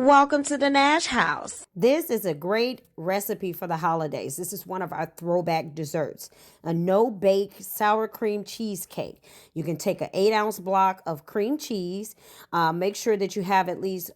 Welcome to the Nash House. This is a great recipe for the holidays. This is one of our throwback desserts, a no-bake sour cream cheesecake. You can take an 8-ounce block of cream cheese. Make sure that you have at least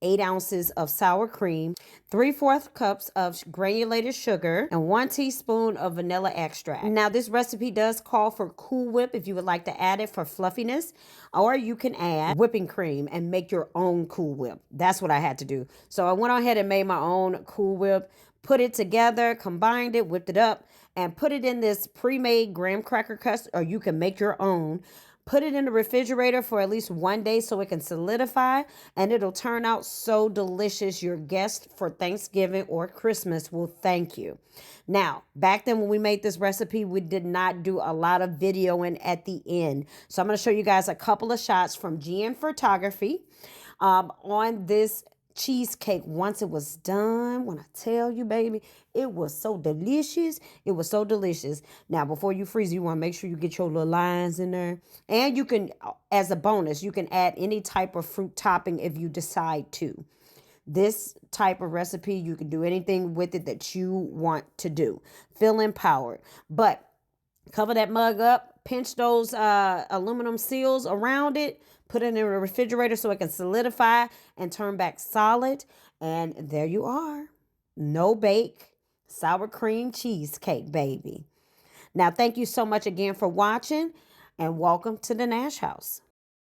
8 ounces of sour cream, 3/4 cups of granulated sugar, and 1 teaspoon of vanilla extract. Now, this recipe does call for Cool Whip if you would like to add it for fluffiness, or you can add whipping cream and make your own Cool Whip. That's what I had to do. So I went ahead and made my own Cool Whip, put it together, combined it, whipped it up, and put it in this pre-made graham cracker custard, or you can make your own. Put it in the refrigerator for at least 1 day so it can solidify, and it'll turn out so delicious. Your guests for Thanksgiving or Christmas will thank you. Now, back then when we made this recipe, we did not do a lot of videoing at the end. So I'm going to show you guys a couple of shots from GN Photography on this cheesecake. Once it was done, when I tell you, baby, it was so delicious. It was so delicious. Now, before you freeze, you want to make sure you get your little lines in there. And you can, as a bonus, you can add any type of fruit topping if you decide to. This type of recipe, you can do anything with it that you want to do. Feel empowered. But cover that mug up, pinch those aluminum seals around it, put it in the refrigerator so it can solidify and turn back solid. And there you are. No bake, sour cream cheesecake, baby. Now, thank you so much again for watching, and welcome to the Nash House.